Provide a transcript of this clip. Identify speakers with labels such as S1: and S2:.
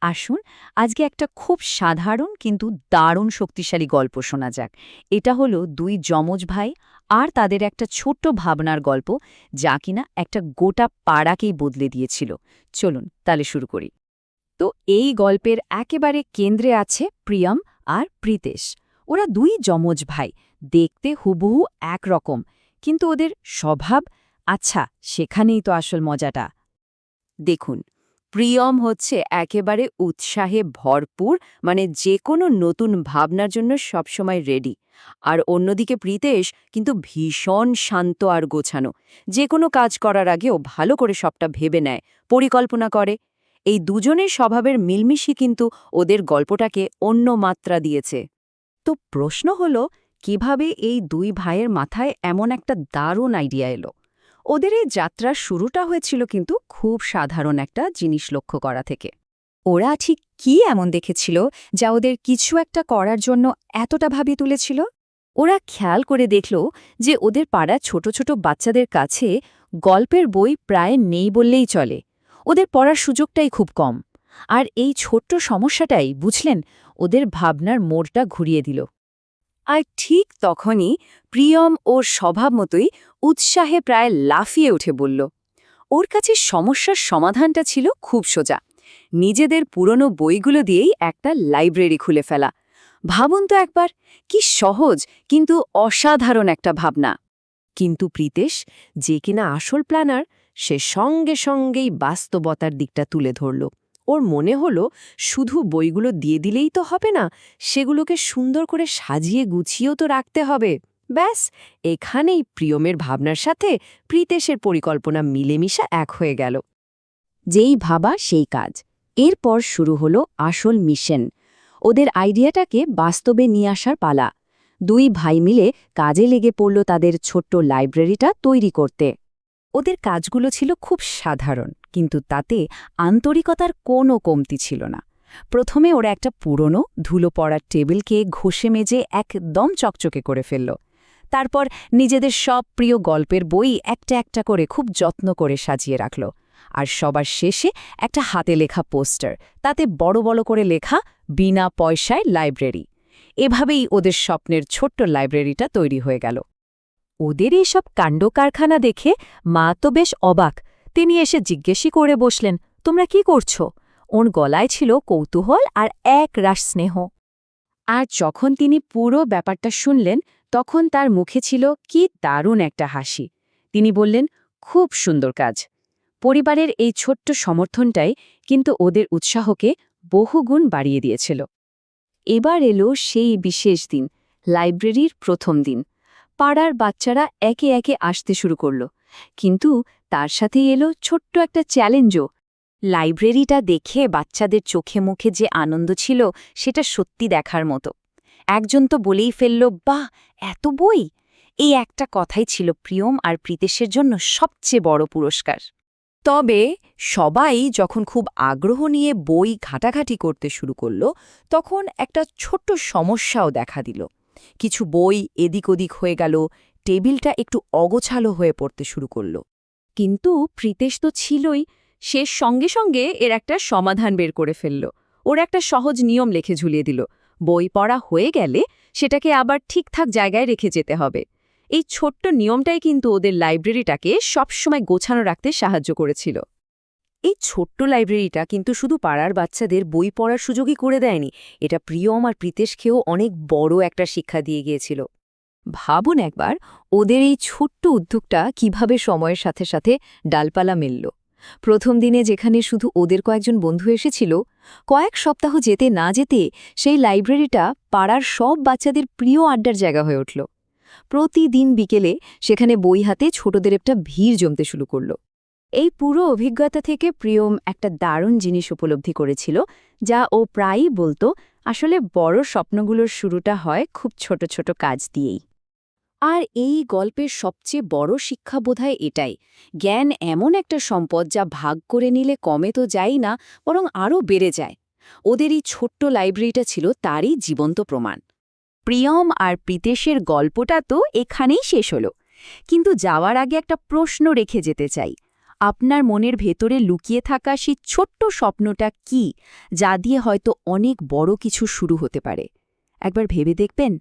S1: আসুন আজকে একটা খুব সাধারণ কিন্তু দারুণ শক্তিশালী গল্প শোনা যাক। এটা হলো দুই যমজ ভাই আর তাদের একটা ছোট্ট ভাবনার গল্প, যা কিনা একটা গোটা পাড়াকেই বদলে দিয়েছিল। চলুন তাহলে শুরু করি। তো এই গল্পের একেবারে কেন্দ্রে আছে প্রিয়ম আর প্রীতেশ। ওরা দুই যমজ ভাই, দেখতে হুবহু একরকম, কিন্তু ওদের স্বভাব, আচ্ছা সেখানেই তো আসল মজাটা। দেখুন, প্রিয়ম হচ্ছে একেবারে উৎসাহে ভরপুর, মানে যে কোনো নতুন ভাবনার জন্য সবসময় রেডি। আর অন্যদিকে প্রীতেশ কিন্তু ভীষণ শান্ত আর গোছানো, যে কোনো কাজ করার আগেও ভালো করে সবটা ভেবে নেয়, পরিকল্পনা করে। এই দুজনের স্বভাবের মিলমিশই কিন্তু ওদের গল্পটাকে অন্য মাত্রা দিয়েছে। তো প্রশ্ন হলো, কিভাবে এই দুই ভাইয়ের মাথায় এমন একটা দারুণ আইডিয়া এলো? ওদের এই যাত্রার শুরুটা হয়েছিল কিন্তু খুব সাধারণ একটা জিনিস লক্ষ্য করা থেকে। ওরা ঠিক কি এমন দেখেছিল যা ওদের কিছু একটা করার জন্য এতটা ভাবিয়ে তুলেছিল? ওরা খেয়াল করে দেখল যে ওদের পাড়ার ছোট ছোট বাচ্চাদের কাছে গল্পের বই প্রায় নেই বললেই চলে। ওদের পড়ার সুযোগটাই খুব কম। আর এই ছোট্ট সমস্যাটাই, বুঝলেন, ওদের ভাবনার মোড়টা ঘুরিয়ে দিল। আর ঠিক তখনই প্রিয়ম ওর স্বভাব মতোই উৎসাহে প্রায় লাফিয়ে উঠে বলল, ওর কাছে সমস্যার সমাধানটা ছিল খুব সোজা। নিজেদের পুরনো বইগুলো দিয়েই একটা লাইব্রেরি খুলে ফেলা। ভাবুন তো একবার, কি সহজ কিন্তু অসাধারণ একটা ভাবনা। কিন্তু প্রীতেশ, যে কিনা আসল প্ল্যানার, সে সঙ্গে সঙ্গেই বাস্তবতার দিকটা তুলে ধরল। ওর মনে হলো শুধু বইগুলো দিয়ে দিলেই তো হবে না, সেগুলোকে সুন্দর করে সাজিয়ে গুছিয়েও তো রাখতে হবে। ব্যাস, এখানেই প্রিয়মের ভাবনার সাথে প্রীতেশের পরিকল্পনা মিলেমিশা এক হয়ে গেল। যেই ভাবা সেই কাজ। এরপর শুরু হলো আসল মিশন, ওদের আইডিয়াটাকে বাস্তবে নিয়ে আসার পালা। দুই ভাই মিলে কাজে লেগে পড়ল তাদের ছোট্ট লাইব্রেরিটা তৈরি করতে। ওদের কাজগুলো ছিল খুব সাধারণ, কিন্তু তাতে আন্তরিকতার কোনো কমতি ছিল না। প্রথমে ওরা একটা পুরনো ধুলো পড়ার টেবিলকে ঘষে মেজে একদম চকচকে করে ফেলল। তারপর নিজেদের সব প্রিয় গল্পের বই একটা একটা করে খুব যত্ন করে সাজিয়ে রাখল। আর সবার শেষে একটা হাতে লেখা পোস্টার, তাতে বড় বড় করে লেখা, বিনা পয়সায় লাইব্রেরি। এভাবেই ওদের স্বপ্নের ছোট্ট লাইব্রেরিটা তৈরি হয়ে গেল। ওদের এইসব কাণ্ডকারখানা দেখে মা তো বেশ অবাক। তিনি এসে জিজ্ঞেসই করে বসলেন, তোমরা কি করছো? ওর গলায় ছিল কৌতূহল আর এক রাশ স্নেহ। আর যখন তিনি পুরো ব্যাপারটা শুনলেন, তখন তার মুখে ছিল কি দারুণ একটা হাসি। তিনি বললেন, খুব সুন্দর কাজ। পরিবারের এই ছোট্ট সমর্থনটাই কিন্তু ওদের উৎসাহকে বহুগুণ বাড়িয়ে দিয়েছিল। এবার এলো সেই বিশেষ দিন, লাইব্রেরির প্রথম দিন। পাড়ার বাচ্চারা একে একে আসতে শুরু করল, কিন্তু তার সাথেই এলো ছোট্ট একটা চ্যালেঞ্জও। লাইব্রেরিটা দেখে বাচ্চাদের চোখে মুখে যে আনন্দ ছিল, সেটা সত্যি দেখার মতো। একজন তো বলেই ফেলল, বাহ, এত বই! এই একটা কথাই ছিল প্রিয়ম আর প্রীতেশের জন্য সবচেয়ে বড় পুরস্কার। তবে সবাই যখন খুব আগ্রহ নিয়ে বই ঘাটাঘাটি করতে শুরু করল, তখন একটা ছোট্ট সমস্যাও দেখা দিল। কিছু বই এদিক ওদিক হয়ে গেল, টেবিলটা একটু অগোছালো হয়ে পড়তে শুরু করল। কিন্তু প্রীতেশ তো ছিলই, সে সঙ্গে সঙ্গে এর একটা সমাধান বের করে ফেলল। ওর একটা সহজ নিয়ম লিখে ঝুলিয়ে দিল, বই পড়া হয়ে গেলে সেটাকে আবার ঠিকঠাক জায়গায় রেখে যেতে হবে। এই ছোট্ট নিয়মটাই কিন্তু ওদের লাইব্রেরিটাকে সবসময় গোছানো রাখতে সাহায্য করেছিল। এই ছোট্ট লাইব্রেরিটা কিন্তু শুধু পাড়ার বাচ্চাদের বই পড়ার সুযোগই করে দেয়নি, এটা প্রিয়ম আর প্রীতেশকেও অনেক বড় একটা শিক্ষা দিয়ে গিয়েছিল। ভাবুন একবার, ওদের এই ছোট্ট উদ্যোগটা কিভাবে সময়ের সাথে সাথে ডালপালা মেলল। প্রথম দিনে যেখানে শুধু ওদের কয়েকজন বন্ধু এসেছিল, কয়েক সপ্তাহ যেতে না যেতে সেই লাইব্রেরিটা পাড়ার সব বাচ্চাদের প্রিয় আড্ডার জায়গা হয়ে উঠল। প্রতিদিন বিকেলে সেখানে বই হাতে ছোটদের একটা ভিড় জমতে শুরু করল। এই পুরো অভিজ্ঞতা থেকে প্রিয়ম একটা দারুণ জিনিস উপলব্ধি করেছিল, যা ও প্রায়ই বলতো, আসলে বড় স্বপ্নগুলোর শুরুটা হয় খুব ছোট ছোট কাজ দিয়েই। আর এই গল্পের সবচেয়ে বড় শিক্ষা বোধহয় এটাই, জ্ঞান এমন একটা সম্পদ যা ভাগ করে নিলে কমে তো যায় না, বরং আরও বেড়ে যায়। ওদের এই ছোট্ট লাইব্রেরিটা ছিল তারই জীবন্ত প্রমাণ। প্রিয়ম আর প্রীতেশের গল্পটা তো এখানেই শেষ হলো, কিন্তু যাওয়ার আগে একটা প্রশ্ন রেখে যেতে চাই। আপনার মনের ভেতরে লুকিয়ে থাকা সেই ছোট্ট স্বপ্নটা কি, যা দিয়ে হয়তো অনেক বড় কিছু শুরু হতে পারে? একবার ভেবে দেখবেন।